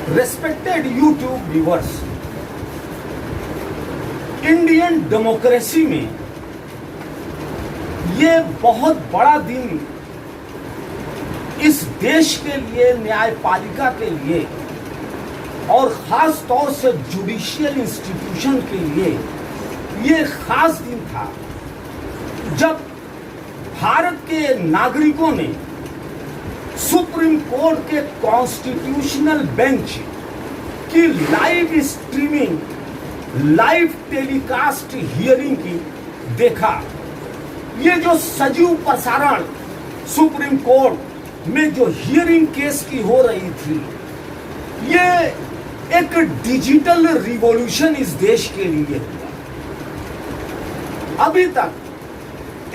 Respected YouTube viewers, Indian democracy में ये बहुत बड़ा दिन इस देश के लिए, न्यायपालिका के लिए और खास तौर से जुडिशियल इंस्टीट्यूशन के लिए ये खास दिन था जब भारत के नागरिकों ने सुप्रीम कोर्ट के कॉन्स्टिट्यूशनल बेंच की live streaming, live telecast hearing की देखा। ये जो सजीव प्रसारण सुप्रीम कोर्ट में जो हियरिंग केस की हो रही थी, ये एक डिजिटल रिवॉल्यूशन इस देश के लिए हुआ। अभी तक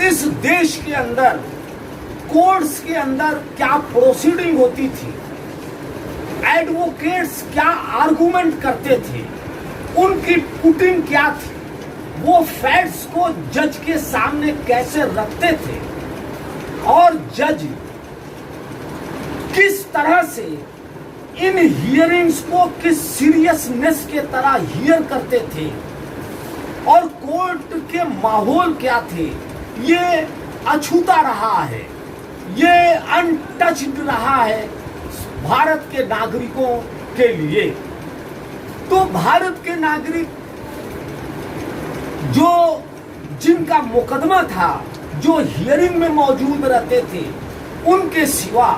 इस देश के अंदर कोर्ट्स के अंदर क्या प्रोसीडिंग होती थी, एडवोकेट्स क्या आर्गुमेंट करते थे, उनकी पुटिंग क्या थी, वो फैक्ट्स को जज के सामने कैसे रखते थे और जज किस तरह से इन हियरिंग्स को किस सीरियसनेस के तरह हियर करते थे और कोर्ट के माहौल क्या थे, ये अछूता रहा है, ये अनटच्ड रहा है भारत के नागरिकों के लिए। तो भारत के नागरिक जो जिनका मुकदमा था, जो हियरिंग में मौजूद रहते थे, उनके सिवा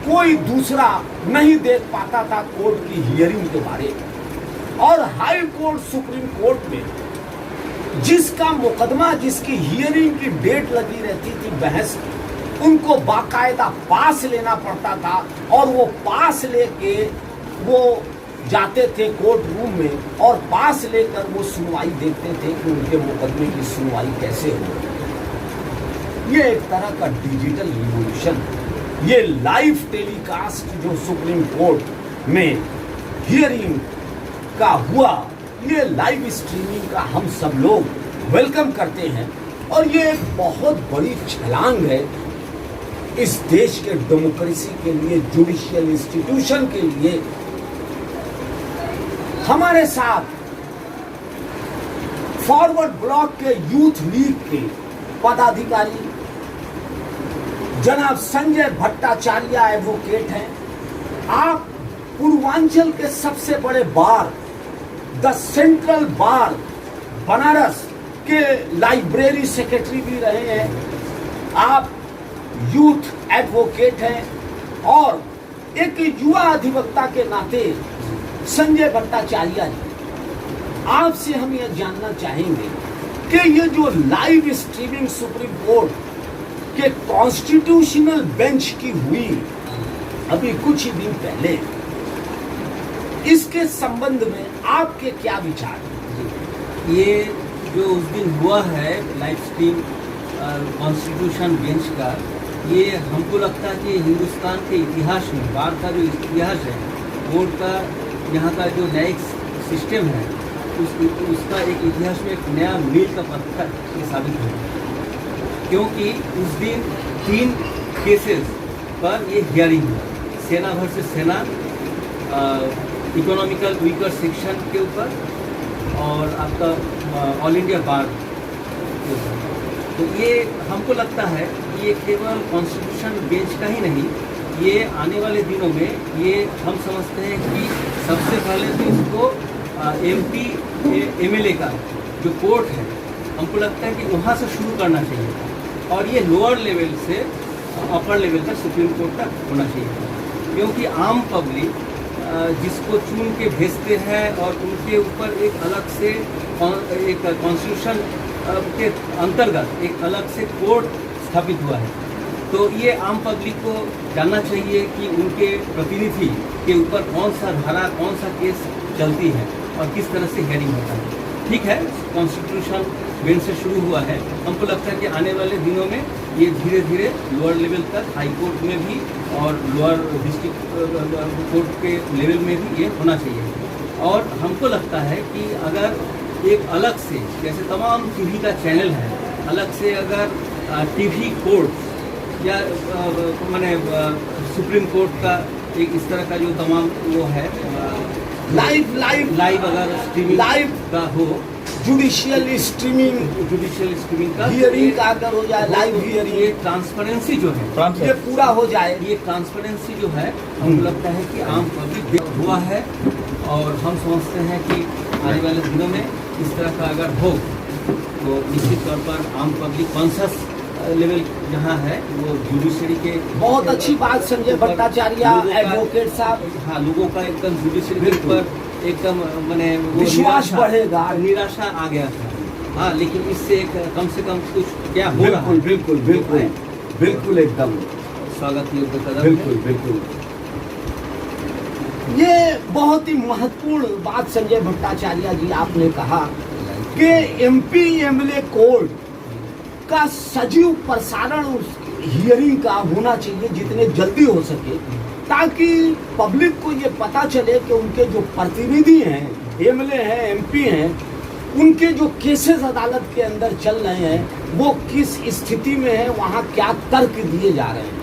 कोई दूसरा नहीं देख पाता था कोर्ट की हियरिंग के बारे में। और हाई कोर्ट, सुप्रीम कोर्ट में जिसका मुकदमा, जिसकी हियरिंग की डेट लगी रहती थी बहस की, उनको बाकायदा पास लेना पड़ता था और वो पास लेके वो जाते थे कोर्ट रूम में और पास लेकर वो सुनवाई देखते थे कि उनके मुकदमे की सुनवाई कैसे हो रही है। ये एक तरह का डिजिटल रिवॉल्यूशन, ये लाइव टेलीकास्ट जो सुप्रीम कोर्ट में हियरिंग का हुआ, ये लाइव स्ट्रीमिंग का हम सब लोग वेलकम करते हैं और ये एक बहुत बड़ी छलांग है इस देश के डेमोक्रेसी के लिए, जुडिशियल इंस्टीट्यूशन के लिए। हमारे साथ फॉरवर्ड ब्लॉक के यूथ लीग के पदाधिकारी जनाब संजय भट्टाचार्य एडवोकेट हैं। आप पूर्वांचल के सबसे बड़े बार, द सेंट्रल बार बनारस के लाइब्रेरी सेक्रेटरी भी रहे हैं। आप यूथ एडवोकेट हैं और एक युवा अधिवक्ता के नाते संजय भट्टाचार्य जी, आपसे हम यह जानना चाहेंगे कि ये जो लाइव स्ट्रीमिंग सुप्रीम कोर्ट के कॉन्स्टिट्यूशनल बेंच की हुई अभी कुछ ही दिन पहले, इसके संबंध में आपके क्या विचार हैं? ये जो उस दिन हुआ है लाइव स्ट्रीम कॉन्स्टिट्यूशन बेंच का, ये हमको लगता है कि हिंदुस्तान के इतिहास में, बार का जो इतिहास है कोर्ट का, यहाँ का जो न्यायिक सिस्टम है, उसका एक इतिहास में एक नया मील का पत्थर ये साबित होगा। क्योंकि उस दिन 3 केसेस पर ये हियरिंग हुआ, सेना वर्सेस सेना, इकोनॉमिकल वीकर सेक्शन के ऊपर और आपका ऑल इंडिया बार के ऊपर। तो ये हमको लगता है कि ये केवल कॉन्स्टिट्यूशन बेंच का ही नहीं, ये आने वाले दिनों में ये हम समझते हैं कि सबसे पहले तो इसको MP MLA का जो कोर्ट है, हमको लगता है कि वहाँ से शुरू करना चाहिए और ये लोअर लेवल से अपर लेवल तक सुप्रीम कोर्ट तक होना चाहिए। क्योंकि आम पब्लिक जिसको चुन के भेजते हैं और उनके ऊपर एक अलग से एक कॉन्स्टिट्यूशन के अंतर्गत एक अलग से कोर्ट स्थापित हुआ है, तो ये आम पब्लिक को जानना चाहिए कि उनके प्रतिनिधि के ऊपर कौन सा धारा, कौन सा केस चलती है और किस तरह से हियरिंग होता है। ठीक है, कॉन्स्टिट्यूशन बेंच से शुरू हुआ है, हमको लगता है कि आने वाले दिनों में ये धीरे धीरे लोअर लेवल तक, हाई कोर्ट में भी और लोअर डिस्ट्रिक्ट कोर्ट के लेवल में भी ये होना चाहिए। और हमको लगता है कि अगर एक अलग से, जैसे तमाम टीवी का चैनल है, अलग से अगर टीवी कोर्ट या मैंने सुप्रीम कोर्ट का एक इस तरह का जो तमाम वो है लाइव अगर स्ट्रीमिंग लाइव का हो, जुडिशियल स्ट्रीमिंग जुडिशियल स्ट्रीमिंग का, हियरिंग का अगर हो जाए, लाइव ये हियरिंग ट्रांसपेरेंसी जो है, ये पूरा हो जाए, ये ट्रांसपेरेंसी जो है हमको लगता है कि आम पब्लिक हुआ है, और हम समझते हैं कि आने वाले दिनों में इस तरह का अगर हो तो निश्चित तौर पर आम पब्लिक कॉन्शस लेवल जहाँ है वो जुडिशरी के बहुत अच्छी बात संजय भट्टाचार्य एडवोकेट साहब, हाँ, लोगों का एकदम जुडिशरी के बिल्कुल। ऊपर एकदम मैंने वो विश्वास बढ़ेगा। निराशा आ गया था। हाँ, लेकिन इससे एक कम से कम कुछ क्या हो रहा है, बिल्कुल बिल्कुल बिल्कुल एकदम स्वागत योग्य कदम बिल्कुल है। बिल्कुल। ये बहुत ही महत्वपूर्ण बात संजय भट्टाचार्य जी आपने कहा कि एमपी एमएलए कोर्ट का सजीव प्रसारण उस हियरिंग का होना चाहिए जितने जल्दी हो सके, ताकि पब्लिक को ये पता चले कि उनके जो प्रतिनिधि हैं, एमएलए हैं, एमपी हैं, उनके जो केसेस अदालत के अंदर चल रहे हैं वो किस स्थिति में है, वहाँ क्या तर्क दिए जा रहे हैं।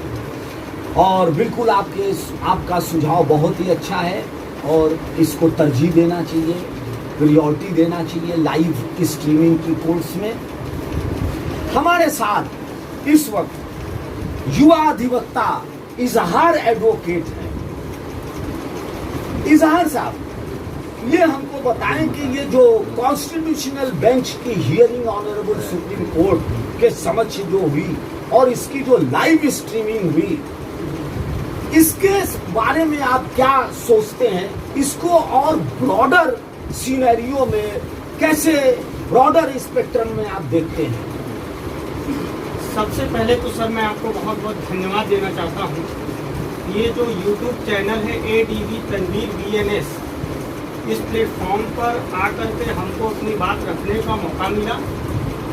और बिल्कुल आपका सुझाव बहुत ही अच्छा है और इसको तरजीह देना चाहिए, प्रायोरिटी देना चाहिए लाइव स्ट्रीमिंग की कोर्ट्स में। हमारे साथ इस वक्त युवा अधिवक्ता इजहार एडवोकेट हैं। इजहार साहब, ये हमको बताएं कि ये जो कॉन्स्टिट्यूशनल बेंच की हियरिंग ऑनरेबल सुप्रीम कोर्ट के समक्ष जो हुई और इसकी जो लाइव स्ट्रीमिंग हुई, इसके बारे में आप क्या सोचते हैं? इसको और ब्रॉडर सिनेरियो में कैसे, ब्रॉडर स्पेक्ट्रम में आप देखते हैं? सबसे पहले तो सर मैं आपको बहुत बहुत धन्यवाद देना चाहता हूँ। ये जो YouTube चैनल है ADV तनवीर BNS, इस प्लेटफॉर्म पर आकर के हमको अपनी बात रखने का मौका मिला,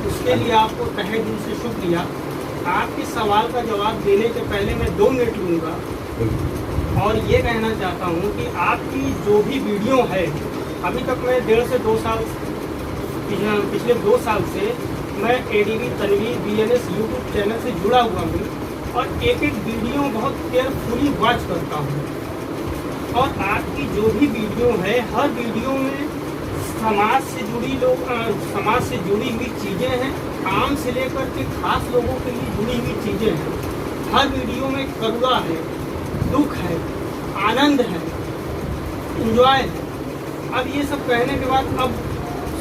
उसके लिए आपको तहे दिल से शुक्रिया। आपके सवाल का जवाब देने के पहले मैं 2 मिनट लूँगा और ये कहना चाहता हूँ कि आपकी जो भी वीडियो है, अभी तक मैं 1.5 से 2 साल, पिछले 2 साल से मैं ADV Tanveer BNS YouTube channel से जुड़ा हुआ हूँ और एक एक वीडियो बहुत केयरफुली वॉच करता हूँ। और आपकी जो भी वीडियो है, हर वीडियो में समाज से जुड़ी हुई चीज़ें हैं, आम से लेकर के खास लोगों के लिए जुड़ी हुई चीज़ें हैं। हर वीडियो में करुणा है, दुख है, आनंद है, इंजॉय है। अब ये सब कहने के बाद अब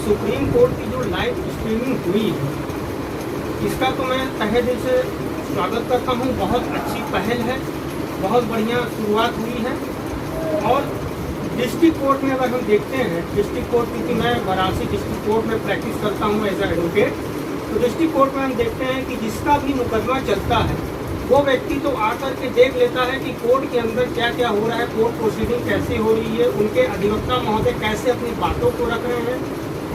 सुप्रीम कोर्ट की जो लाइव स्ट्रीमिंग हुई है, इसका तो मैं तहे दिल से स्वागत करता हूँ। बहुत अच्छी पहल है, बहुत बढ़िया शुरुआत हुई है। और डिस्ट्रिक्ट कोर्ट में अगर हम देखते हैं, डिस्ट्रिक्ट कोर्ट, क्योंकि मैं वाराणसी डिस्ट्रिक्ट कोर्ट में प्रैक्टिस करता हूँ एज एडवोकेट, तो डिस्ट्रिक्ट कोर्ट में हम देखते हैं कि जिसका भी मुकदमा चलता है वो व्यक्ति तो आकर के देख लेता है कि कोर्ट के अंदर क्या क्या हो रहा है, कोर्ट प्रोसीडिंग कैसे हो रही है, उनके अधिवक्ता महोदय कैसे अपनी बातों को रख रहे हैं,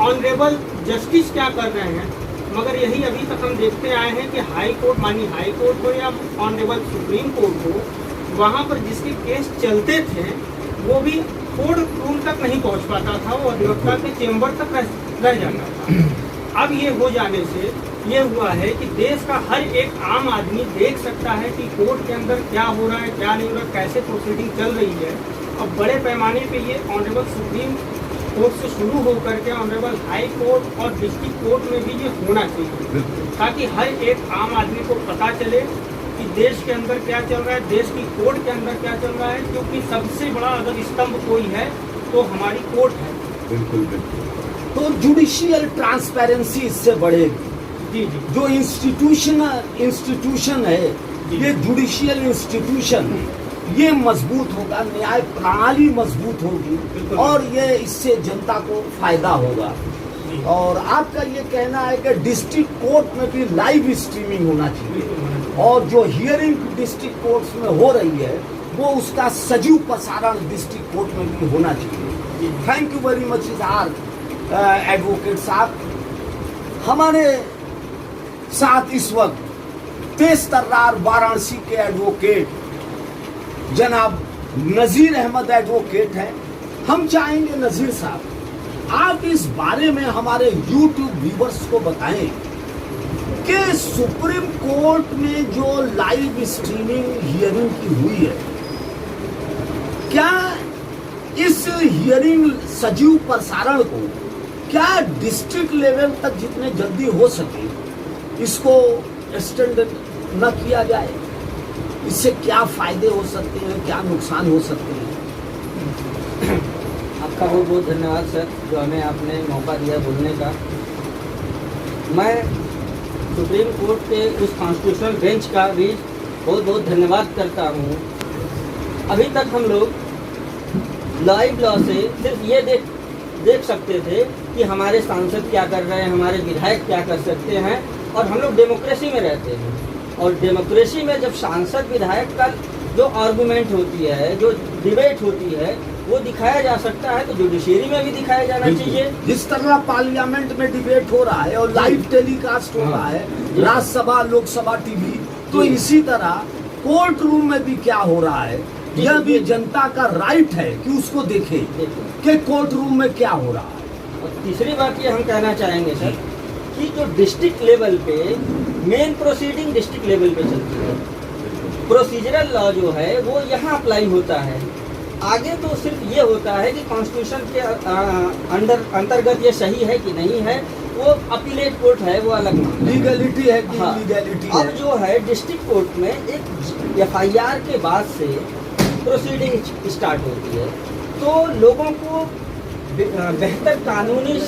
ऑनरेबल जस्टिस क्या कर रहे हैं। मगर यही अभी तक हम देखते आए हैं कि हाई कोर्ट, मानी हाई कोर्ट हो या ऑनरेबल सुप्रीम कोर्ट हो, वहाँ पर जिसके केस चलते थे वो भी कोर्ट रूम तक नहीं पहुँच पाता था, वो अधिवक्ता के चेम्बर तक रह जाता था। अब ये हो जाने से ये हुआ है कि देश का हर एक आम आदमी देख सकता है कि कोर्ट के अंदर क्या हो रहा है, क्या नहीं हो रहा, कैसे प्रोसीडिंग चल रही है। और बड़े पैमाने पे ये ऑनरेबल सुप्रीम कोर्ट से शुरू होकर के ऑनरेबल हाई कोर्ट और डिस्ट्रिक्ट कोर्ट में भी ये होना चाहिए, ताकि हर एक आम आदमी को पता चले कि देश के अंदर क्या चल रहा है, देश की कोर्ट के अंदर क्या चल रहा है। क्योंकि सबसे बड़ा अगर स्तंभ कोई है तो हमारी कोर्ट है। बिल्कुल बिल्कुल। तो जुडिशियल ट्रांसपेरेंसी इससे बढ़ेगी। जी जी। जो इंस्टीट्यूशन है, ये जुडिशियल इंस्टीट्यूशन, ये मजबूत होगा, न्याय प्रणाली मजबूत होगी और ये इससे जनता को फायदा होगा। और आपका ये कहना है कि डिस्ट्रिक्ट कोर्ट में भी लाइव स्ट्रीमिंग होना चाहिए और जो हियरिंग डिस्ट्रिक्ट कोर्ट्स में हो रही है वो उसका सजीव प्रसारण डिस्ट्रिक्ट कोर्ट में भी होना चाहिए। थैंक यू वेरी मच इजहार एडवोकेट साहब। हमारे साथ इस वक्त तेज तर्रार वाराणसी के एडवोकेट जनाब नजीर अहमद एडवोकेट हैं। हम चाहेंगे नजीर साहब आप इस बारे में हमारे YouTube व्यूवर्स को बताएं कि सुप्रीम कोर्ट में जो लाइव स्ट्रीमिंग हियरिंग की हुई है, क्या इस हियरिंग सजीव प्रसारण को क्या डिस्ट्रिक्ट लेवल तक जितने जल्दी हो सके इसको एक्सटेंड न किया जाए? इससे क्या फायदे हो सकते हैं, क्या नुकसान हो सकते हैं? आपका बहुत बहुत धन्यवाद सर, जो हमें आपने मौका दिया बोलने का। मैं सुप्रीम कोर्ट के उस कॉन्स्टिट्यूशनल बेंच का भी बहुत बहुत धन्यवाद करता हूँ। अभी तक हम लोग लाइव लॉ से सिर्फ ये देख सकते थे कि हमारे सांसद क्या कर रहे हैं, हमारे विधायक क्या कर सकते हैं, और हम लोग डेमोक्रेसी में रहते हैं। और डेमोक्रेसी में जब सांसद विधायक का जो आर्गूमेंट होती है, जो डिबेट होती है, वो दिखाया जा सकता है, तो जुडिशरी में भी दिखाया जाना चाहिए। जिस तरह पार्लियामेंट में डिबेट हो रहा है और लाइव टेलीकास्ट हो रहा है, राज्यसभा लोकसभा टीवी, तो इसी तरह कोर्ट रूम में भी क्या हो रहा है, यह भी जनता का राइट है कि उसको देखे कि कोर्ट रूम में क्या हो रहा है। और तीसरी बात ये हम कहना चाहेंगे सर कि जो डिस्ट्रिक्ट लेवल पे मेन प्रोसीडिंग डिस्ट्रिक्ट लेवल पे चलती है, प्रोसीजरल लॉ जो है वो यहाँ अप्लाई होता है। आगे तो सिर्फ ये होता है कि कॉन्स्टिट्यूशन के अंतर्गत ये सही है कि नहीं है, वो अपीलेट कोर्ट है, वो अलग मामला है। लीगलिटी है कि इलीगलिटी है। अब जो है डिस्ट्रिक्ट कोर्ट में एक एफआईआर के बाद से प्रोसीडिंग स्टार्ट होती है, तो लोगों को बेहतर कानूनी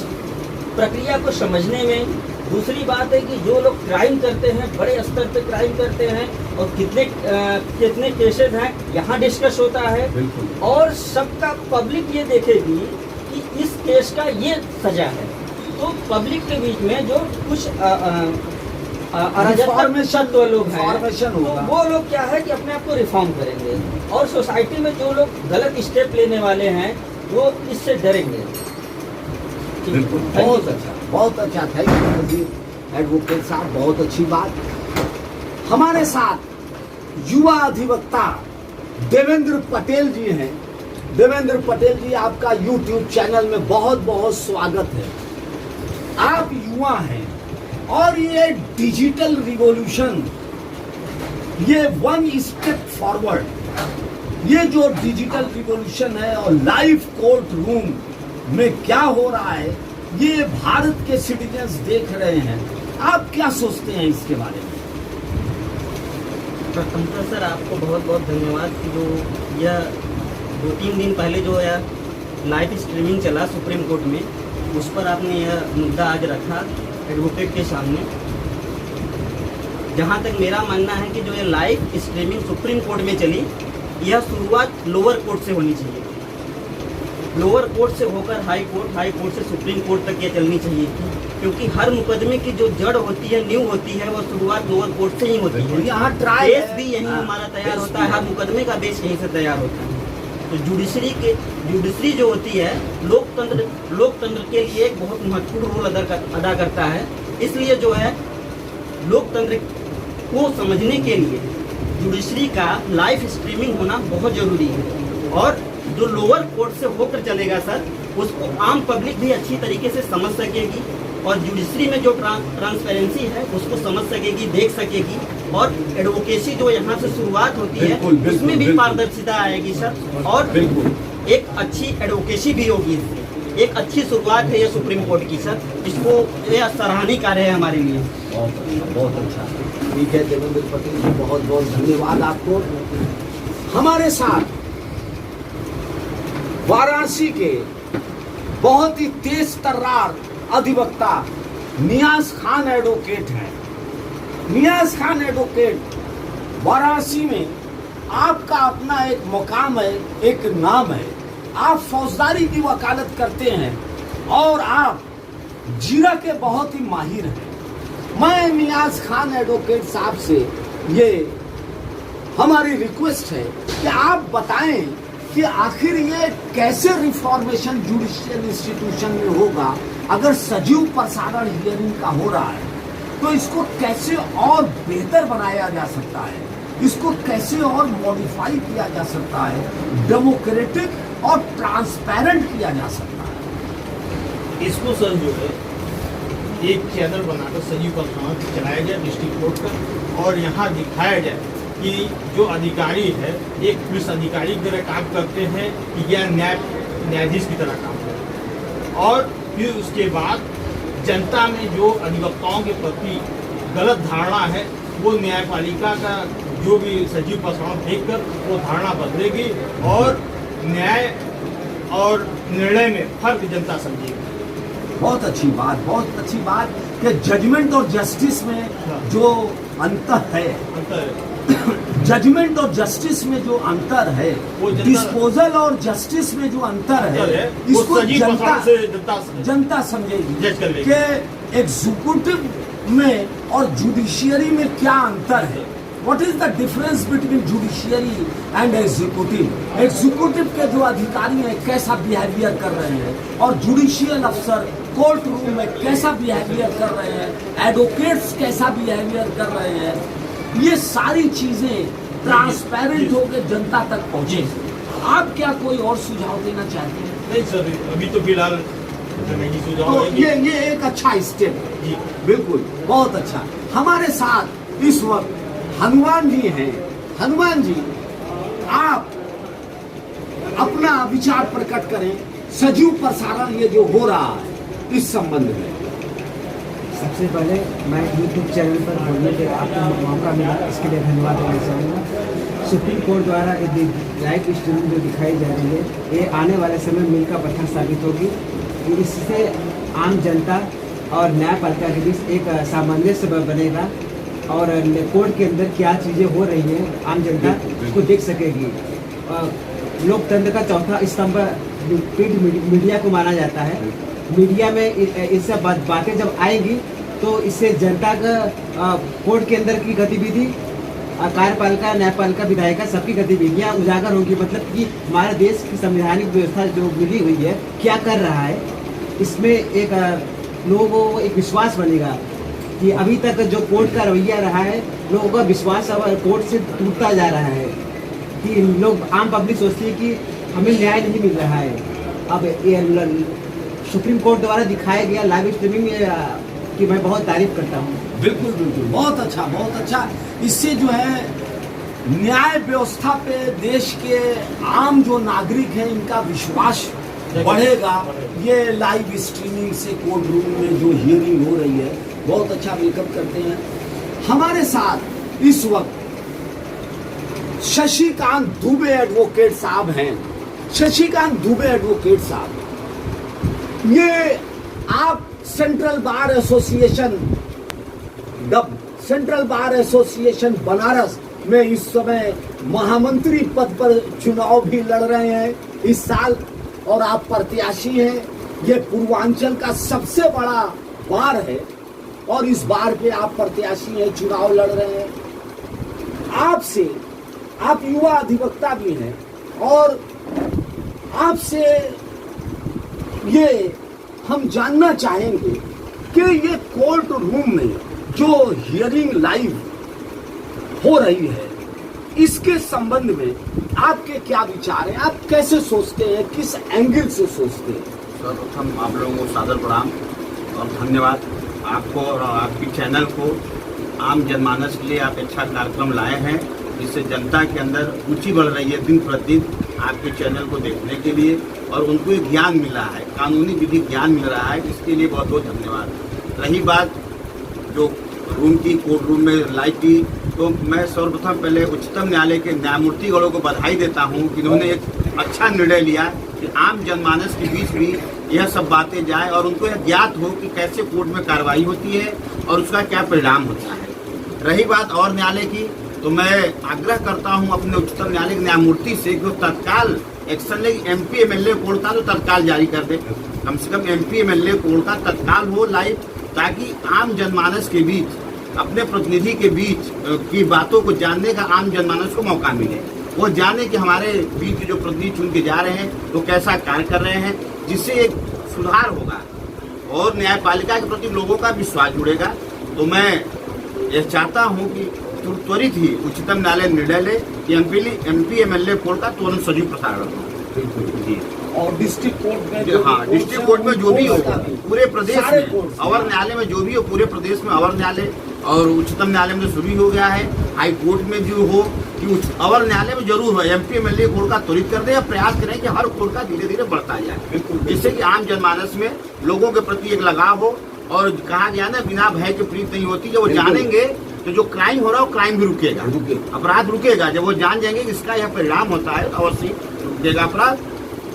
प्रक्रिया को समझने में, दूसरी बात है कि जो लोग क्राइम करते हैं, बड़े स्तर पे क्राइम करते हैं, और कितने केसेस हैं यहाँ डिस्कस होता है, और सबका पब्लिक ये देखेगी कि इस केस का ये सजा है। तो पब्लिक के बीच में जो कुछ अराजकता लोग हैं, तो वो लोग क्या है कि अपने आप को रिफॉर्म करेंगे, और सोसाइटी में जो लोग गलत स्टेप लेने वाले हैं वो इससे डरेंगे। बहुत अच्छा, थैंक यू एडवोकेट साहब, बहुत अच्छी बात। हमारे साथ युवा अधिवक्ता देवेंद्र पटेल जी हैं। देवेंद्र पटेल जी, आपका यूट्यूब चैनल में बहुत बहुत स्वागत है। आप युवा हैं और ये डिजिटल रिवॉल्यूशन, ये वन स्टेप फॉरवर्ड, ये जो डिजिटल रिवॉल्यूशन है और लाइव कोर्ट रूम में क्या हो रहा है, ये भारत के सिटीजन्स देख रहे हैं। आप क्या सोचते हैं इसके बारे में? प्रथमतः सर आपको बहुत बहुत धन्यवाद कि जो यह 2-3 दिन पहले जो है लाइव स्ट्रीमिंग चला सुप्रीम कोर्ट में, उस पर आपने यह मुद्दा आज रखा एडवोकेट के सामने। जहां तक मेरा मानना है कि जो ये लाइव स्ट्रीमिंग सुप्रीम कोर्ट में चली, यह शुरुआत लोअर कोर्ट से होनी चाहिए। लोअर कोर्ट से होकर हाई कोर्ट से सुप्रीम कोर्ट तक ये चलनी चाहिए थी, क्योंकि हर मुकदमे की जो जड़ होती है, नींव होती है, वो शुरुआत लोअर कोर्ट से ही होती है। यहाँ ट्रायल बेस भी यही हमारा तैयार होता है, हर मुकदमे का बेस यहीं से तैयार होता है। तो जुडिशरी जो होती है लोकतंत्र के लिए एक बहुत महत्वपूर्ण रोल अदा करता है। इसलिए जो है लोकतंत्र को समझने के लिए जुडिशरी का लाइव स्ट्रीमिंग होना बहुत जरूरी है। और जो लोअर कोर्ट से होकर चलेगा सर, उसको आम पब्लिक भी अच्छी तरीके से समझ सकेगी, और जुडिशरी में जो ट्रांसपेरेंसी है उसको समझ सकेगी, देख सकेगी, और एडवोकेसी जो यहाँ से शुरुआत होती है उसमें भी पारदर्शिता आएगी सर, और एक अच्छी एडवोकेसी भी होगी। एक अच्छी शुरुआत है ये सुप्रीम कोर्ट की सर, इसको यह सराहनीय कार्य है हमारे लिए। बहुत अच्छा, ठीक है देवेंद्र पटेल जी, बहुत बहुत धन्यवाद आपको। हमारे साथ वाराणसी के बहुत ही तेज तर्रार अधिवक्ता नियाज खान एडवोकेट हैं। नियाज खान एडवोकेट, वाराणसी में आपका अपना एक मुकाम है, एक नाम है। आप फौजदारी की वकालत करते हैं और आप जीरा के बहुत ही माहिर हैं। मैं नियाज खान एडवोकेट साहब से ये हमारी रिक्वेस्ट है कि आप बताएं कि आखिर ये कैसे रिफॉर्मेशन जुडिशियल इंस्टीट्यूशन में होगा। अगर सजीव प्रसारण हियरिंग का हो रहा है तो इसको कैसे और बेहतर बनाया जा सकता है, इसको कैसे और मॉडिफाई किया जा सकता है, डेमोक्रेटिक और ट्रांसपेरेंट किया जा सकता है। इसको सर जो है एक चैनल बनाकर सजीव प्रसारण चलाया जाए डिस्ट्रिक्ट कोर्ट का, और यहाँ दिखाया जाए कि जो अधिकारी है एक पुलिस अधिकारी की तरह काम करते हैं, या न्यायाधीश की तरह काम करें। और फिर उसके बाद जनता में जो अधिवक्ताओं के प्रति गलत धारणा है वो न्यायपालिका का जो भी सजीव प्रसारण देखकर वो धारणा बदलेगी और न्याय और निर्णय में फर्क जनता समझेगी। बहुत अच्छी बात कि जजमेंट और जस्टिस में जो अंतर है, जजमेंट और जस्टिस में जो अंतर है, वो डिस्पोजल और जस्टिस में जो अंतर है, इसको जनता समझेगी जज कर लेगी कि एग्जीक्यूटिव में और जुडिशियरी में क्या अंतर है। What is the difference between judiciary and executive. Executive के जो अधिकारी हैं कैसा बिहेवियर कर रहे हैं और जुडिशियल अफसर कोर्ट रूम में कैसा बिहेवियर कर रहे हैं, एडवोकेट्स कैसा बिहेवियर कर रहे हैं, ये सारी चीजें ट्रांसपेरेंट होकर जनता तक पहुंचे। आप क्या कोई और सुझाव देना चाहते हैं? नहीं सर, अभी तो फिलहाल नहीं सुझाव तो है। ये एक अच्छा स्टेप है जी बिल्कुल, बहुत अच्छा। हमारे साथ इस वक्त हनुमान जी हैं। हनुमान जी, आप अपना विचार प्रकट करें, सजीव प्रसारण ये जो हो रहा है इस संबंध में। सबसे पहले मैं यूट्यूब चैनल पर बोलने के आपको मौका मिला, इसके लिए धन्यवाद देना चाहूँगा। सुप्रीम कोर्ट द्वारा ये लाइव स्ट्रीमिंग जो दिखाई जा रही है, ये आने वाले समय मील का पत्थर साबित होगी। इससे आम जनता और न्यायपालिका के बीच एक सामंजस्य बनेगा और कोर्ट के अंदर क्या चीज़ें हो रही हैं आम जनता उसको देख सकेगी। लोकतंत्र का चौथा स्तंभ प्रिंट मीडिया को माना जाता है। मीडिया में इससे बातें जब आएंगी तो इससे जनता का कोर्ट के अंदर की गतिविधि, कार्यपालिका, न्यायपालिका, विधायिका सबकी गतिविधियाँ उजागर होंगी। मतलब कि हमारे देश की संवैधानिक व्यवस्था जो मिली हुई है क्या कर रहा है, इसमें एक लोगों को एक विश्वास बनेगा कि अभी तक जो कोर्ट का रवैया रहा है, लोगों का विश्वास अब कोर्ट से टूटता जा रहा है कि लोग, आम पब्लिक सोचती है कि हमें न्याय नहीं मिल रहा है। अब ये सुप्रीम कोर्ट द्वारा दिखाया गया लाइव स्ट्रीमिंग की मैं बहुत तारीफ करता हूँ। बिल्कुल बिल्कुल, बहुत अच्छा बहुत अच्छा। इससे जो है न्याय व्यवस्था पे देश के आम जो नागरिक हैं इनका विश्वास बढ़ेगा। ये लाइव स्ट्रीमिंग से कोर्ट रूम में जो हियरिंग हो रही है बहुत अच्छा वेलकम करते हैं। हमारे साथ इस वक्त शशिकांत दुबे एडवोकेट साहब हैं। शशिकांत दुबे एडवोकेट साहब, ये आप सेंट्रल बार एसोसिएशन बनारस में इस समय महामंत्री पद पर चुनाव भी लड़ रहे हैं इस साल और आप प्रत्याशी हैं। ये पूर्वांचल का सबसे बड़ा बार है और इस बार पे आप प्रत्याशी हैं, चुनाव लड़ रहे हैं। आपसे, आप युवा अधिवक्ता भी हैं और आपसे ये हम जानना चाहेंगे कि ये कोर्ट रूम में जो हियरिंग लाइव हो रही है इसके संबंध में आपके क्या विचार हैं? आप कैसे सोचते हैं, किस एंगल से सोचते हैं? सर्वप्रथम आप लोगों को सादर प्रणाम और धन्यवाद आपको और आपकी चैनल को। आम जनमानस के लिए आप अच्छा कार्यक्रम लाए हैं जिससे जनता के अंदर रुचि बढ़ रही है दिन प्रतिदिन आपके चैनल को देखने के लिए और उनको एक ज्ञान मिल रहा है, कानूनी विधि ज्ञान मिल रहा है, इसके लिए बहुत बहुत धन्यवाद। रही बात जो रूम की, कोर्ट रूम में लाइव की, तो मैं सर्वप्रथम पहले उच्चतम न्यायालय के न्यायमूर्तिगणों को बधाई देता हूं कि इन्होंने एक अच्छा निर्णय लिया कि आम जनमानस के बीच भी यह सब बातें जाए और उनको यह ज्ञात हो कि कैसे कोर्ट में कार्रवाई होती है और उसका क्या परिणाम होता है। रही बात और न्यायालय की, तो मैं आग्रह करता हूं अपने उच्चतम न्यायालय के न्यायमूर्ति से कि तत्काल एक्शन ले, MP MLA कोड का तो तत्काल जारी कर दे, कम से कम MP MLA कोड का तत्काल हो लाइव, ताकि आम जनमानस के बीच, अपने प्रतिनिधि के बीच की बातों को जानने का आम जनमानस को मौका मिले। वो जाने कि हमारे बीच जो प्रतिनिधि चुन के जा रहे हैं वो कैसा कार्य कर रहे हैं, जिससे एक सुधार होगा और न्यायपालिका के प्रति लोगों का विश्वास जुड़ेगा। तो मैं यह चाहता हूं कि त्वरित ही उच्चतम न्यायालय निर्णय ले कि MP MLA कोड का तुरंत सजीव प्रसारण हो। जी, और डिस्ट्रिक्ट कोर्ट में, हाँ, डिस्ट्रिक्ट कोर्ट में जो भी हो पूरे प्रदेश में, अवर न्यायालय में जो भी हो पूरे प्रदेश में, अवर न्यायालय और उच्चतम न्यायालय में शुरू हो गया है, हाई कोर्ट में भी हो, कि उस अवर न्यायालय में जरूर हो, MP MLA कोड का त्वरित कर दे या प्रयास करें कि हर कोड का धीरे धीरे बढ़ता जाए, जिससे कि आम जनमानस में लोगों के प्रति एक लगाव हो। और कहा गया ना, बिना भय के प्रीत नहीं होती। जब वो जानेंगे तो जो क्राइम हो रहा है वो क्राइम भी रुकेगा, अपराध रुकेगा। जब वो जान जाएंगे कि इसका यह परिणाम होता है, अवश्य रुकेगा अपराध।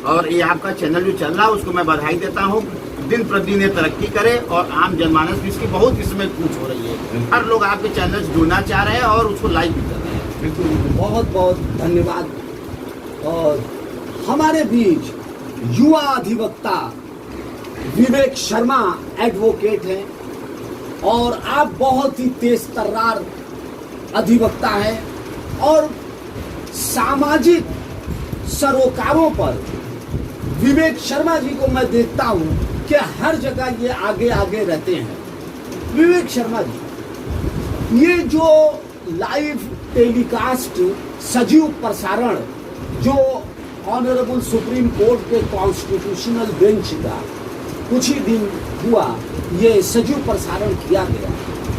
और ये आपका चैनल जो चल रहा है उसको मैं बधाई देता हूँ। दिन प्रतिदिन ये तरक्की करे और आम जनमानस भी इसकी बहुत इसमें कूच हो रही है। हर लोग आपके चैनल से जुड़ना चाह रहे हैं और उसको लाइक भी कर रहे हैं। बिल्कुल, बहुत बहुत धन्यवाद। और हमारे बीच युवा अधिवक्ता विवेक शर्मा एडवोकेट हैं और आप बहुत ही तेज तर्रार अधिवक्ता हैं और सामाजिक सरोकारों पर विवेक शर्मा जी को मैं देखता हूं कि हर जगह ये आगे आगे रहते हैं। विवेक शर्मा जी, ये जो लाइव टेलीकास्ट सजीव प्रसारण जो ऑनरेबल सुप्रीम कोर्ट के कॉन्स्टिट्यूशनल बेंच का कुछ ही दिन हुआ, ये सजीव प्रसारण किया गया,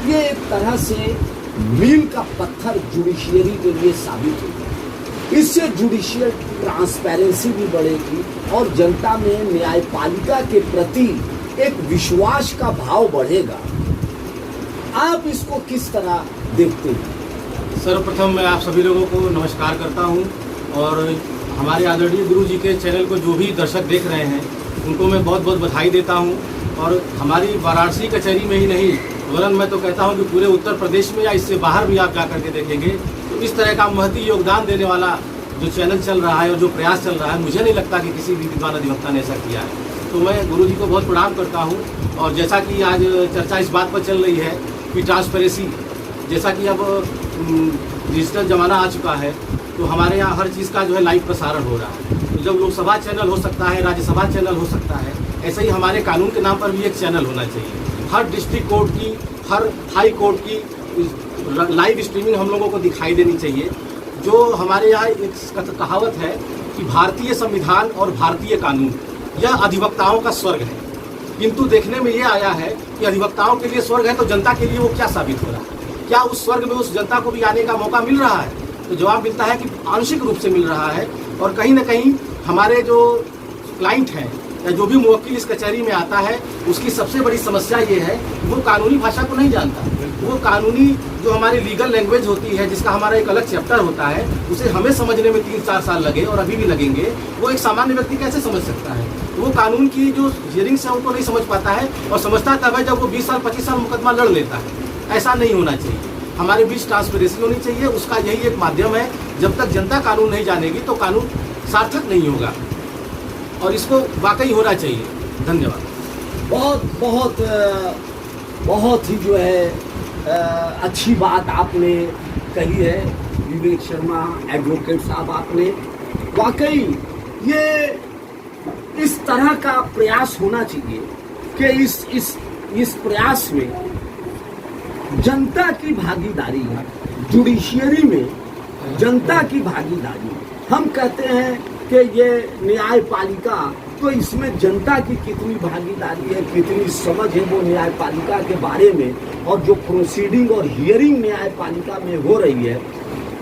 ये एक तरह से मील का पत्थर जुडिशियरी के लिए साबित होगा। इससे जुडिशियल ट्रांसपेरेंसी भी बढ़ेगी और जनता में न्यायपालिका के प्रति एक विश्वास का भाव बढ़ेगा। आप इसको किस तरह देखते हैं? सर्वप्रथम मैं आप सभी लोगों को नमस्कार करता हूं और हमारे आदरणीय गुरु जी के चैनल को जो भी दर्शक देख रहे हैं उनको मैं बहुत बहुत बधाई देता हूं। और हमारी वाराणसी कचहरी में ही नहीं, वरन मैं तो कहता हूं कि पूरे उत्तर प्रदेश में या इससे बाहर भी आप जा करके देखेंगे तो इस तरह का महती योगदान देने वाला जो चैनल चल रहा है और जो प्रयास चल रहा है, मुझे नहीं लगता कि किसी भी विद्वान अधिवक्ता ने ऐसा किया है। तो मैं गुरु जी को बहुत प्रणाम करता हूँ। और जैसा कि आज चर्चा इस बात पर चल रही है कि ट्रांसपेरेंसी, जैसा कि अब डिजिटल ज़माना आ चुका है तो हमारे यहाँ हर चीज़ का जो है लाइव प्रसारण हो रहा है। तो जब लोकसभा चैनल हो सकता है, राज्यसभा चैनल हो सकता है, ऐसे ही हमारे कानून के नाम पर भी एक चैनल होना चाहिए। हर डिस्ट्रिक्ट कोर्ट की, हर हाई कोर्ट की लाइव स्ट्रीमिंग हम लोगों को दिखाई देनी चाहिए। जो हमारे यहाँ एक कहावत है कि भारतीय संविधान और भारतीय कानून यह अधिवक्ताओं का स्वर्ग है, किंतु देखने में ये आया है कि अधिवक्ताओं के लिए स्वर्ग है तो जनता के लिए वो क्या साबित हो रहा है? क्या उस स्वर्ग में उस जनता को भी आने का मौका मिल रहा है? तो जवाब मिलता है कि आंशिक रूप से मिल रहा है। और कहीं ना कहीं हमारे जो क्लाइंट हैं या जो भी मुवक्किल इस कचहरी में आता है उसकी सबसे बड़ी समस्या ये है कि वो कानूनी भाषा को नहीं जानता। वो कानूनी जो हमारी लीगल लैंग्वेज होती है, जिसका हमारा एक अलग चैप्टर होता है, उसे हमें समझने में 3-4 साल लगे और अभी भी लगेंगे, वो एक सामान्य व्यक्ति कैसे समझ सकता है? वो कानून की जो हियरिंग्स है उनको नहीं समझ पाता है और समझता तब है जब वो 20 साल 25 साल मुकदमा लड़ लेता है। ऐसा नहीं होना चाहिए। हमारे बीच ट्रांसपेरेंसी होनी चाहिए, उसका यही एक माध्यम है। जब तक जनता कानून नहीं जानेगी तो कानून सार्थक नहीं होगा और इसको वाकई होना चाहिए। धन्यवाद। बहुत बहुत बहुत ही जो है अच्छी बात आपने कही है विवेक शर्मा एडवोकेट साहब। आपने वाकई ये इस तरह का प्रयास होना चाहिए कि इस प्रयास में जनता की भागीदारी, जुडिशियरी में जनता की भागीदारी। हम कहते हैं कि ये न्यायपालिका, तो इसमें जनता की कितनी भागीदारी है, कितनी समझ है वो न्यायपालिका के बारे में, और जो प्रोसीडिंग और हियरिंग न्यायपालिका में हो रही है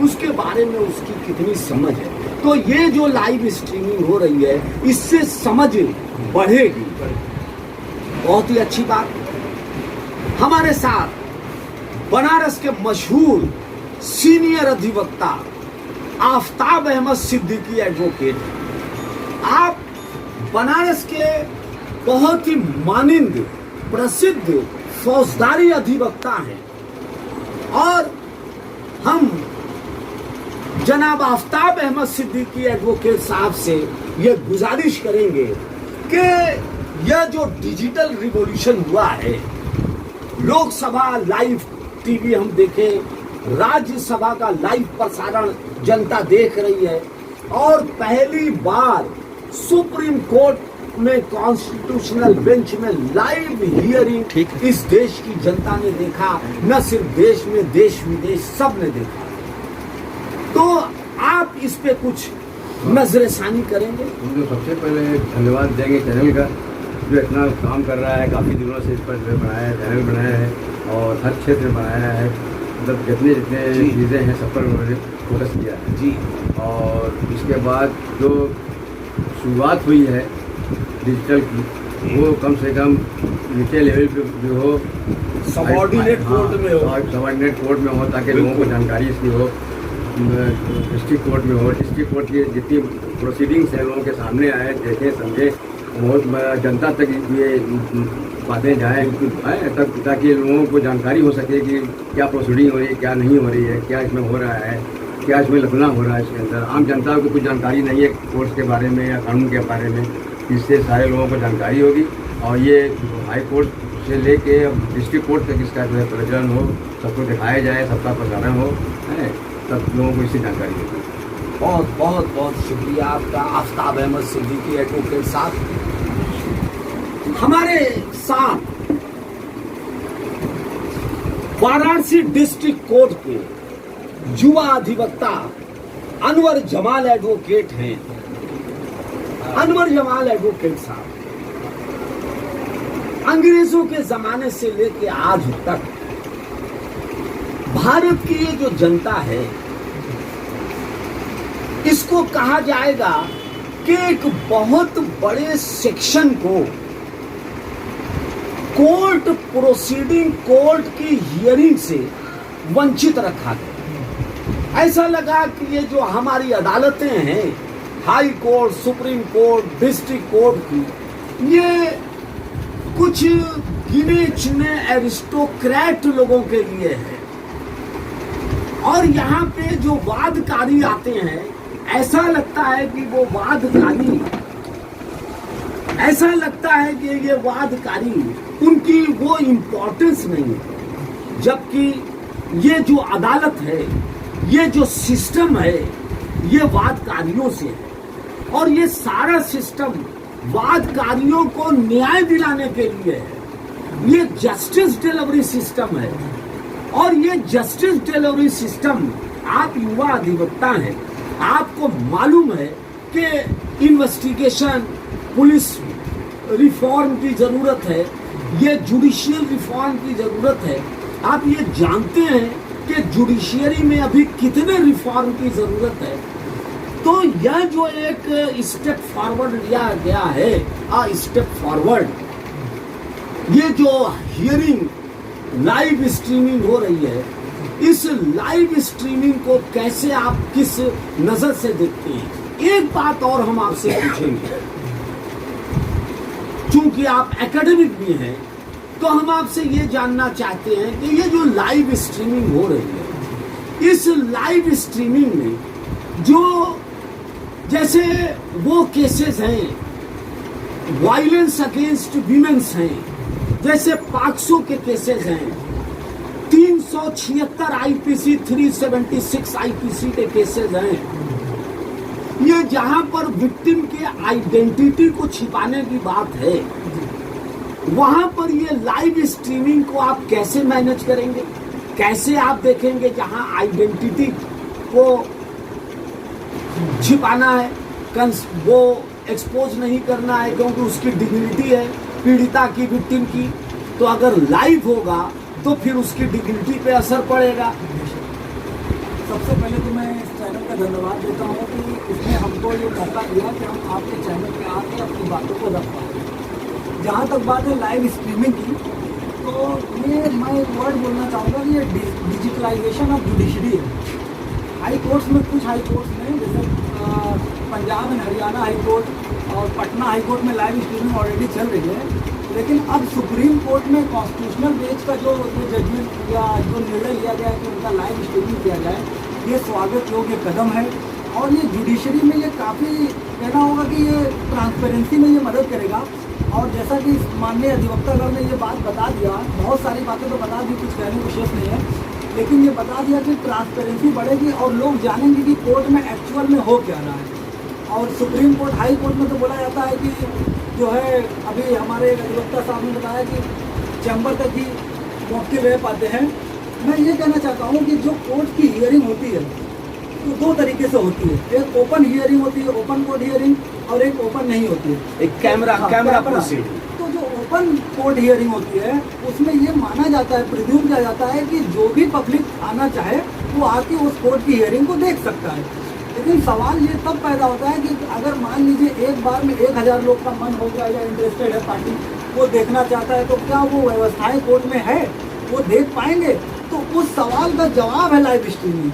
उसके बारे में उसकी कितनी समझ है। तो ये जो लाइव स्ट्रीमिंग हो रही है इससे समझ बढ़ेगी। बहुत ही अच्छी बात। हमारे साथ बनारस के मशहूर सीनियर अधिवक्ता आफताब अहमद सिद्दीकी एडवोकेट। आप बनारस के बहुत ही मानिंद प्रसिद्ध फौजदारी अधिवक्ता हैं और हम जनाब आफताब अहमद सिद्दीकी एडवोकेट साहब से ये गुजारिश करेंगे कि यह जो डिजिटल रिवॉल्यूशन हुआ है, लोकसभा लाइव टीवी हम देखें, राज्यसभा का लाइव प्रसारण जनता देख रही है और पहली बार सुप्रीम कोर्ट में कॉन्स्टिट्यूशनल बेंच में लाइव हियरिंग इस देश की जनता ने देखा। न सिर्फ देश में, देश विदेश सब ने देखा। तो आप इस पे कुछ नजरसानी करेंगे? हम तो सबसे पहले धन्यवाद देंगे चैनल का, जो इतना काम कर रहा है, काफ़ी दिनों से इस पर बनाया है, चैनल बनाया है और हर क्षेत्र में बनाया है। मतलब जितने जितने जी। चीज़ें हैं सब पर उन्होंने फोकस किया है। जी और इसके बाद जो शुरुआत हुई है डिजिटल की, वो कम से कम नीचे लेवल पे जो हो, सबॉर्डिनेट कोर्ट में हो। सबॉर्डिनेट कोर्ट में हो, ताकि लोगों को जानकारी इसकी हो। डिस्ट्रिक्ट कोर्ट में हो, डिस्ट्रिक्ट कोर्ट की जितनी प्रोसीडिंग्स हैं लोगों के सामने आए, देखें समझे, बहुत जनता तक ये बातें जाएँ, तब ताकि लोगों को जानकारी हो सके कि क्या प्रोसीडिंग हो रही है, क्या नहीं हो रही है, क्या इसमें हो रहा है, क्या इसमें लफना हो रहा है इसके अंदर। आम जनता को कुछ जानकारी नहीं है कोर्ट के बारे में या कानून के बारे में, इससे सारे लोगों को जानकारी होगी। और ये हाई कोर्ट से लेके डिस्ट्रिक्ट कोर्ट तक इसका जो है प्रचलन हो, सबको दिखाया जाए, सबका प्रसारण हो, है, तब लोगों को इसकी जानकारी होगी। बहुत बहुत बहुत शुक्रिया आपका आफ्ताब अहमद सिद्दीकी एडवोकेट साहब। हमारे साथ वाराणसी डिस्ट्रिक्ट कोर्ट के युवा अधिवक्ता अनवर जमाल एडवोकेट हैं। अनवर जमाल एडवोकेट साहब अंग्रेजों के जमाने से लेकर आज तक भारत की ये जो जनता है, इसको कहा जाएगा कि एक बहुत बड़े सेक्शन को कोर्ट प्रोसीडिंग, कोर्ट की हियरिंग से वंचित रखा गया। ऐसा लगा कि ये जो हमारी अदालतें हैं, high court, supreme court, district court की, ये कुछ गिने चुने एरिस्टोक्रेट लोगों के लिए है। और यहाँ पे जो वादकारी आते हैं, ऐसा लगता है कि वो वादकारी, ऐसा लगता है कि ये वादकारी उनकी वो इम्पोर्टेंस नहीं है। जबकि ये जो अदालत है, ये जो सिस्टम है, ये वादकारियों से है। और ये सारा सिस्टम वादकारियों को न्याय दिलाने के लिए है। ये जस्टिस डिलीवरी सिस्टम है। और ये जस्टिस डिलीवरी सिस्टम, आप युवा अधिवक्ता हैं, आपको मालूम है कि इन्वेस्टिगेशन, पुलिस रिफॉर्म की जरूरत है, ये जुडिशियल रिफॉर्म की जरूरत है। आप ये जानते हैं कि जुडिशियरी में अभी कितने रिफॉर्म की जरूरत है। तो यह जो एक स्टेप फॉरवर्ड लिया गया है, स्टेप फॉरवर्ड, ये जो हियरिंग लाइव स्ट्रीमिंग हो रही है, इस लाइव स्ट्रीमिंग को कैसे आप किस नजर से देखते हैं? एक बात और हम आपसे पूछेंगे, चूंकि आप एकेडमिक भी हैं, तो हम आपसे ये जानना चाहते हैं कि ये जो लाइव स्ट्रीमिंग हो रही है, इस लाइव स्ट्रीमिंग में जो जैसे वो केसेस हैं, वायलेंस अगेंस्ट वीमेंस हैं, जैसे 500 के केसेस हैं, 376 आईपीसी, 376 आईपीसी के केसेस हैं, ये जहां पर विक्टिम के आइडेंटिटी को छिपाने की बात है, वहां पर ये लाइव स्ट्रीमिंग को आप कैसे मैनेज करेंगे? कैसे आप देखेंगे जहां आइडेंटिटी को छिपाना है, वो एक्सपोज नहीं करना है, क्योंकि उसकी डिग्निटी है पीड़िता की, विक्टिम की। तो अगर लाइव होगा तो फिर उसकी डिग्निटी पे असर पड़ेगा। सबसे पहले तो मैं इस चैनल का धन्यवाद देता हूँ कि इसने हमको ये मौका दिया कि हम आपके चैनल पे आके अपनी बातों को रख पाएँ। जहाँ तक बात है लाइव स्ट्रीमिंग की, तो ये मैं एक वर्ड बोलना चाहूँगा कि ये डिजिटलाइजेशन ऑफ जुडिशरी है। हाई कोर्ट्स में, कुछ हाई कोर्ट्स में, जैसे Punjab and Haryana high court और पटना हाई कोर्ट में लाइव स्ट्रीमिंग ऑलरेडी चल रही है, लेकिन अब सुप्रीम कोर्ट में कॉन्स्टिट्यूशनल बेंच का जो जजमेंट या जो निर्णय लिया गया है कि उनका लाइव स्ट्रीमिंग किया जाए, ये स्वागत योग्य कदम है। और ये जुडिशरी में ये काफ़ी कहना होगा कि ये ट्रांसपेरेंसी में ये मदद करेगा। और जैसा कि माननीय अधिवक्तागण ने ये बात बता दिया, बहुत सारी बातें तो बता दी, कुछ कहने को शेष नहीं है, लेकिन ये बता दिया कि ट्रांसपेरेंसी बढ़ेगी और लोग जानेंगे कि कोर्ट में एक्चुअल में हो क्या रहा है। और सुप्रीम कोर्ट, हाई कोर्ट में तो बोला जाता है कि जो है, अभी हमारे अधिवक्ता साहब ने बताया कि चैम्बर तक ही मौके रह पाते हैं। मैं ये कहना चाहता हूँ कि जो कोर्ट की हियरिंग होती है वो दो तरीके से होती है। एक ओपन हियरिंग होती है, ओपन कोर्ट हियरिंग, और एक ओपन नहीं होती है, एक कैमरा प्रोसीडिंग। तो जो ओपन ओपन कोर्ट हियरिंग होती है उसमें ये माना जाता है, प्रिज्यूम किया जाता है कि जो भी पब्लिक आना चाहे वो आके उस कोर्ट की हियरिंग को देख सकता है। लेकिन सवाल ये तब पैदा होता है कि अगर मान लीजिए एक बार में 1000 लोग का मन हो गया या इंटरेस्टेड है पार्टी, वो देखना चाहता है, तो क्या वो व्यवस्थाएं कोर्ट में है, वो देख पाएंगे? तो उस सवाल का जवाब है लाइव स्ट्रीमिंग।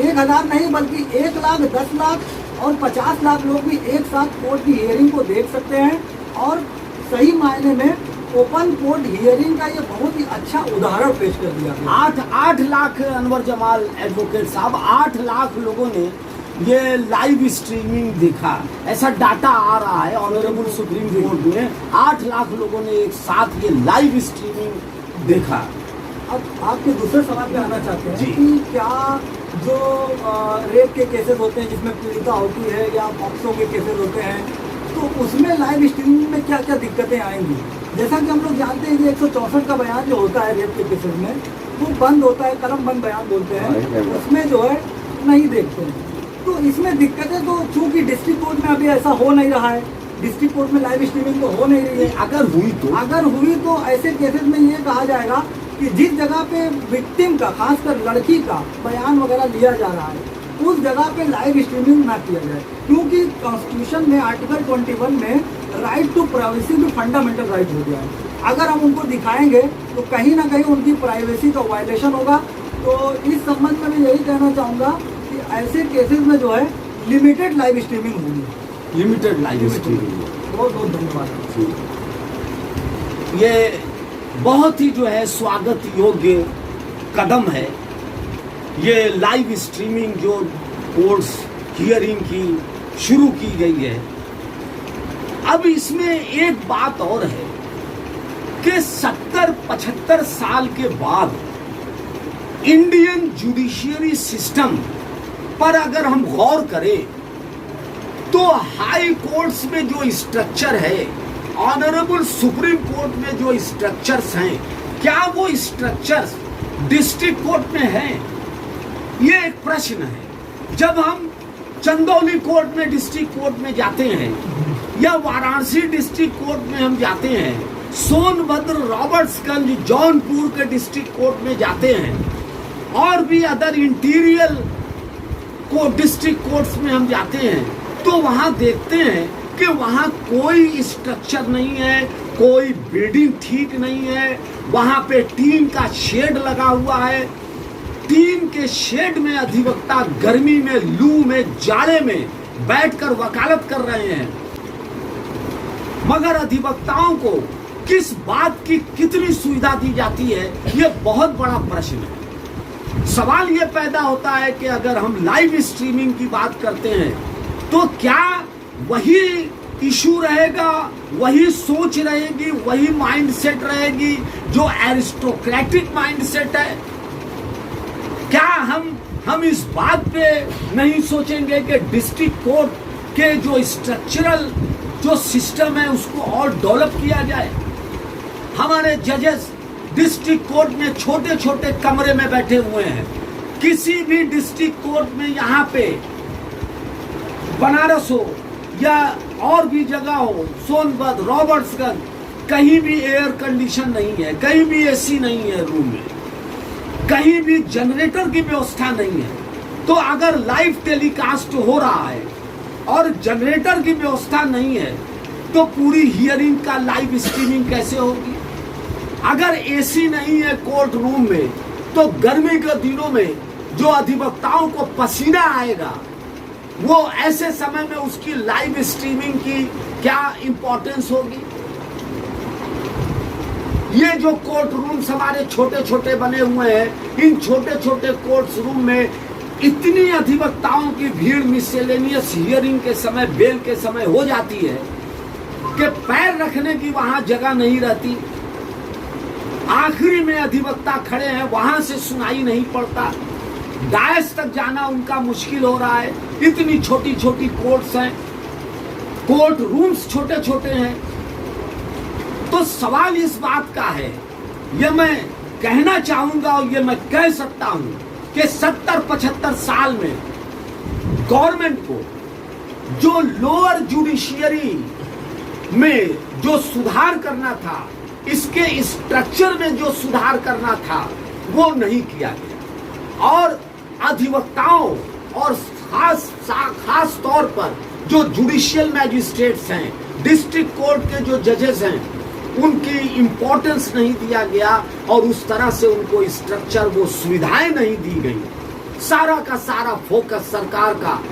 1000 नहीं बल्कि 1 लाख, 10 लाख और 50 लाख लोग भी एक साथ कोर्ट की हियरिंग को देख सकते हैं। और सही मायने में ओपन कोर्ट हियरिंग का ये बहुत ही अच्छा उदाहरण पेश कर दिया गया। 8 लाख अनवर जमाल एडवोकेट साहब, 8 लाख लोगों ने ये लाइव स्ट्रीमिंग देखा, ऐसा डाटा आ रहा है ऑनरेबल सुप्रीम कोर्ट में। 8 लाख लोगों ने एक साथ ये लाइव स्ट्रीमिंग देखा। अब आपके दूसरे सवाल पे आना चाहते हैं जी। कि क्या जो रेप के केसेस होते हैं जिसमें पीड़िता होती है या पॉक्सो के केसेस होते हैं, तो उसमें लाइव स्ट्रीमिंग में क्या क्या दिक्कतें आएंगी? जैसा कि हम लोग जानते हैं कि 164 का बयान जो होता है रेप के केसेस में, वो बंद होता है, कलम बंद बयान बोलते हैं, उसमें जो है नहीं देखते हैं। तो इसमें दिक्कतें तो चूंकि डिस्ट्रिक्ट कोर्ट में अभी ऐसा हो नहीं रहा है, डिस्ट्रिक्ट कोर्ट में लाइव स्ट्रीमिंग तो हो नहीं रही है। अगर हुई तो ऐसे केसेस में ये कहा जाएगा कि जिस जगह पे विक्टिम का, खासकर लड़की का बयान वगैरह लिया जा रहा है, उस जगह पे लाइव स्ट्रीमिंग ना किया जाए, क्योंकि कॉन्स्टिट्यूशन में आर्टिकल 21 में राइट टू प्राइवेसी भी फंडामेंटल राइट हो गया है। अगर हम उनको दिखाएंगे तो कहीं ना कहीं उनकी प्राइवेसी का वायलेशन होगा। तो इस संबंध में मैं यही कहना चाहूँगा कि ऐसे केसेस में जो है लिमिटेड लाइव स्ट्रीमिंग होगी। Limited live streaming. बहुत बहुत धन्यवाद। ये बहुत ही जो है स्वागत योग्य कदम है, ये लाइव स्ट्रीमिंग जो कोर्ट्स हियरिंग की शुरू की गई है। अब इसमें एक बात और है कि 70-75 साल के बाद इंडियन जुडिशियरी सिस्टम पर अगर हम गौर करें तो हाई कोर्ट्स में जो स्ट्रक्चर है, ऑनरेबल सुप्रीम कोर्ट में जो स्ट्रक्चर्स हैं, क्या वो स्ट्रक्चर्स डिस्ट्रिक्ट कोर्ट में हैं? ये एक प्रश्न है। जब हम चंदौली कोर्ट में डिस्ट्रिक्ट कोर्ट में जाते हैं या वाराणसी डिस्ट्रिक्ट कोर्ट में हम जाते हैं, सोनभद्र, रॉबर्ट्सगंज, जौनपुर के डिस्ट्रिक्ट कोर्ट में जाते हैं और भी अदर इंटीरियर को डिस्ट्रिक्ट कोर्ट्स में हम जाते हैं, तो वहां देखते हैं कि वहां कोई स्ट्रक्चर नहीं है, कोई बिल्डिंग ठीक नहीं है, वहां पे टीन का शेड लगा हुआ है। टीन के शेड में अधिवक्ता गर्मी में, लू में, जाड़े में बैठकर वकालत कर रहे हैं, मगर अधिवक्ताओं को किस बात की कितनी सुविधा दी जाती है, ये बहुत बड़ा प्रश्न है। सवाल ये पैदा होता है कि अगर हम लाइव स्ट्रीमिंग की बात करते हैं तो क्या वही इशू रहेगा, वही सोच रहेगी, वही माइंडसेट रहेगी जो एरिस्टोक्रेटिक माइंडसेट है? क्या हम इस बात पे नहीं सोचेंगे कि डिस्ट्रिक्ट कोर्ट के जो स्ट्रक्चरल जो सिस्टम है उसको और डेवलप किया जाए? हमारे जजेस डिस्ट्रिक्ट कोर्ट में छोटे छोटे कमरे में बैठे हुए हैं। किसी भी डिस्ट्रिक्ट कोर्ट में यहाँ पे बनारस हो या और भी जगह हो, सोनभद्र, रॉबर्ट्सगंज, कहीं भी एयर कंडीशन नहीं है, कहीं भी एसी नहीं है रूम में, कहीं भी जनरेटर की व्यवस्था नहीं है। तो अगर लाइव टेलीकास्ट हो रहा है और जनरेटर की व्यवस्था नहीं है तो पूरी हियरिंग का लाइव स्ट्रीमिंग कैसे होगी? अगर एसी नहीं है कोर्ट रूम में तो गर्मी के दिनों में जो अधिवक्ताओं को पसीना आएगा, वो ऐसे समय में उसकी लाइव स्ट्रीमिंग की क्या इंपॉर्टेंस होगी? ये जो कोर्ट रूम्स हमारे छोटे छोटे बने हुए हैं, इन छोटे छोटे कोर्ट रूम में इतनी अधिवक्ताओं की भीड़ मिसलेनियस हियरिंग के समय, बेल के समय हो जाती है कि पैर रखने की वहां जगह नहीं रहती। आखिरी में अधिवक्ता खड़े हैं, वहां से सुनाई नहीं पड़ता, डायस तक जाना उनका मुश्किल हो रहा है। इतनी छोटी छोटी कोर्ट्स हैं, कोर्ट रूम्स छोटे छोटे हैं। तो सवाल इस बात का है, ये मैं कहना चाहूंगा और ये मैं कह सकता हूं कि 70-75 साल में गवर्नमेंट को जो लोअर जुडिशियरी में जो सुधार करना था, इसके स्ट्रक्चर में जो सुधार करना था, वो नहीं किया गया। और अधिवक्ताओं और खास तौर पर जो जुडिशियल मैजिस्ट्रेट्स हैं, डिस्ट्रिक्ट कोर्ट के जो जजेस हैं, उनकी इम्पोर्टेंस नहीं दिया गया और उस तरह से उनको स्ट्रक्चर, वो सुविधाएं नहीं दी गई। सारा का सारा फोकस सरकार का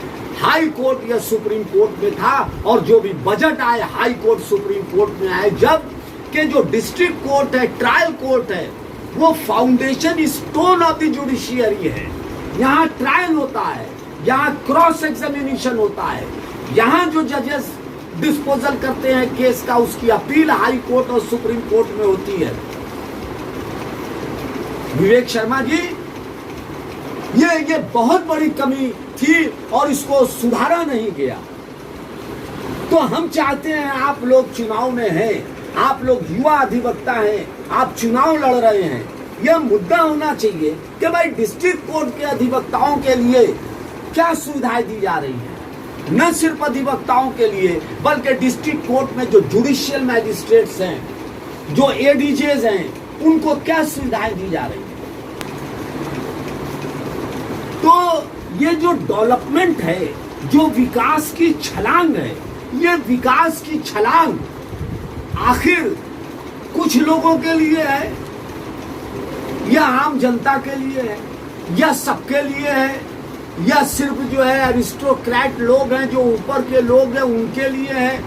हाई कोर्ट या सुप्रीम कोर्ट में था, और जो भी बजट आए हाई कोर्ट सुप्रीम कोर्ट में आए, जब के जो डिस्ट्रिक्ट कोर्ट है, ट्रायल कोर्ट है, वो foundation stone of the judiciary है। यहाँ ट्रायल होता है, यहाँ क्रॉस एग्जामिनेशन होता है, यहाँ जो जजेस डिस्पोजल करते हैं केस का, उसकी अपील हाई कोर्ट और सुप्रीम कोर्ट में होती है। विवेक शर्मा जी, ये बहुत बड़ी कमी थी और इसको सुधारा नहीं गया। तो हम चाहते हैं, आप लोग चुनाव में हैं, आप लोग युवा अधिवक्ता हैं, आप चुनाव लड़ रहे हैं, यह मुद्दा होना चाहिए कि भाई डिस्ट्रिक्ट कोर्ट के अधिवक्ताओं के लिए क्या सुविधाएं दी जा रही हैं। न सिर्फ अधिवक्ताओं के लिए, बल्कि डिस्ट्रिक्ट कोर्ट में जो जुडिशियल मैजिस्ट्रेट्स हैं, जो एडीजेज हैं, उनको क्या सुविधाएं दी जा रही हैं। तो ये जो डेवलपमेंट है, जो विकास की छलांग है, ये विकास की छलांग आखिर कुछ लोगों के लिए है या आम जनता के लिए है या सबके लिए है या सिर्फ जो है एरिस्टोक्रेट लोग हैं, जो ऊपर के लोग हैं, उनके लिए है।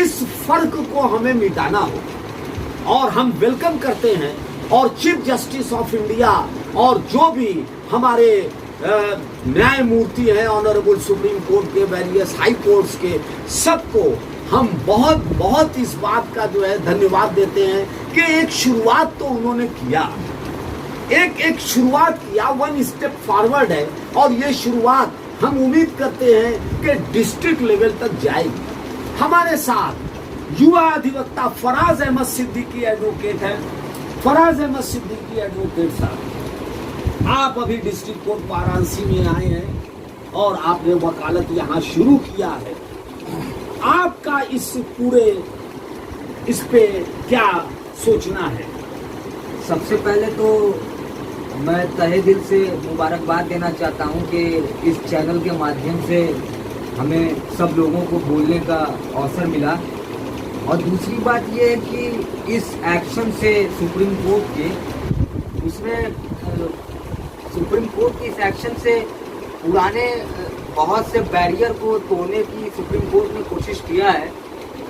इस फर्क को हमें मिटाना होगा और हम वेलकम करते हैं। और चीफ जस्टिस ऑफ इंडिया और जो भी हमारे न्यायमूर्ति हैं ऑनरेबल सुप्रीम कोर्ट के, वेरियस हाई कोर्ट्स के, सबको हम बहुत बहुत इस बात का जो है धन्यवाद देते हैं कि एक शुरुआत तो उन्होंने किया, एक शुरुआत किया, वन स्टेप फॉरवर्ड है। और ये शुरुआत हम उम्मीद करते हैं कि डिस्ट्रिक्ट लेवल तक जाएगी। हमारे साथ युवा अधिवक्ता फराज अहमद सिद्दीकी एडवोकेट है। फराज अहमद सिद्दीकी एडवोकेट साहब, आप अभी डिस्ट्रिक्ट कोर्ट वाराणसी में आए हैं और आपने वकालत यहाँ शुरू किया है। आपका इस पे क्या सोचना है? सबसे पहले तो मैं तहे दिल से मुबारकबाद देना चाहता हूं कि इस चैनल के माध्यम से हमें सब लोगों को बोलने का अवसर मिला। और दूसरी बात ये है कि इस एक्शन से सुप्रीम कोर्ट के इस एक्शन से पुराने बहुत से बैरियर को तोड़ने की सुप्रीम कोर्ट ने कोशिश किया है।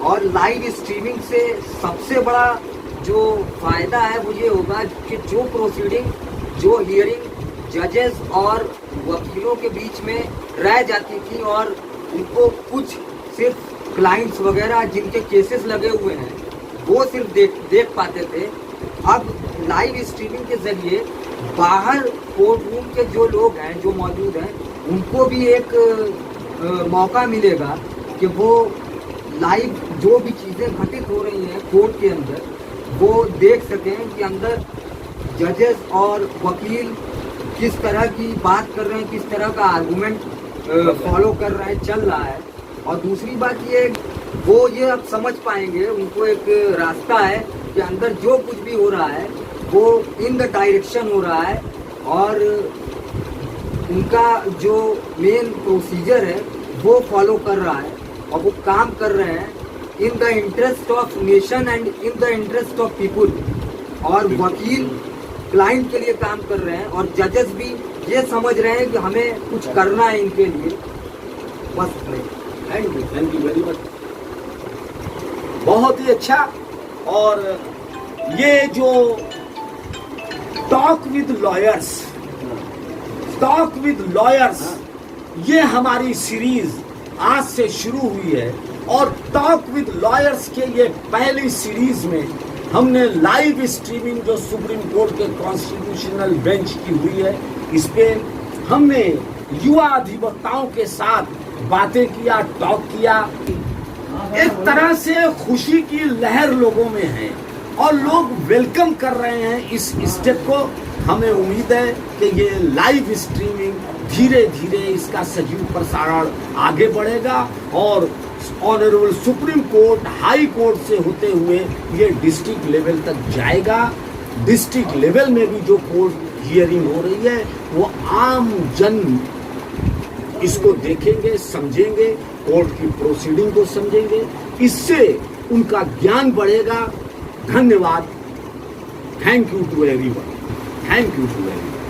और लाइव स्ट्रीमिंग से सबसे बड़ा जो फायदा है वो ये होगा कि जो प्रोसीडिंग, जो हियरिंग जजेस और वकीलों के बीच में रह जाती थी और उनको कुछ सिर्फ क्लाइंट्स वगैरह जिनके केसेस लगे हुए हैं वो सिर्फ देख पाते थे, अब लाइव स्ट्रीमिंग के जरिए बाहर कोर्ट रूम के जो लोग हैं, जो मौजूद हैं, उनको भी एक मौका मिलेगा कि वो लाइव जो भी चीज़ें घटित हो रही हैं कोर्ट के अंदर वो देख सकें कि अंदर जजेस और वकील किस तरह की बात कर रहे हैं, किस तरह का आर्गूमेंट फॉलो कर रहे हैं, चल रहा है। और दूसरी बात ये, वो ये अब समझ पाएंगे, उनको एक रास्ता है कि अंदर जो कुछ भी हो रहा है वो इन द डायरेक्शन हो रहा है और उनका जो मेन प्रोसीजर है वो फॉलो कर रहा है और वो काम कर रहे हैं in the interest of nation and in the interest of people. और वकील क्लाइंट के लिए काम कर रहे हैं और जजेस भी ये समझ रहे हैं कि हमें कुछ करना है इनके लिए। बस थैंक यू वेरी मच, बहुत ही अच्छा। और ये जो टॉक विद लॉयर्स, ये हमारी सीरीज आज से शुरू हुई है। और टॉक विद लॉयर्स के ये पहली सीरीज में हमने लाइव स्ट्रीमिंग जो सुप्रीम कोर्ट के कॉन्स्टिट्यूशनल बेंच की हुई है, इस पे हमने युवा अधिवक्ताओं के साथ बातें किया, टॉक किया। एक तरह से खुशी की लहर लोगों में है और लोग वेलकम कर रहे हैं इस स्टेप को। हमें उम्मीद है कि ये लाइव स्ट्रीमिंग धीरे धीरे इसका सजीव प्रसारण आगे बढ़ेगा और honourable supreme court, high court से होते हुए ये डिस्ट्रिक्ट लेवल तक जाएगा। डिस्ट्रिक्ट लेवल में भी जो कोर्ट हियरिंग हो रही है वो आम जन इसको देखेंगे, समझेंगे, कोर्ट की प्रोसीडिंग को समझेंगे, इससे उनका ज्ञान बढ़ेगा। धन्यवाद। Thank you to everyone. Thank you to everyone.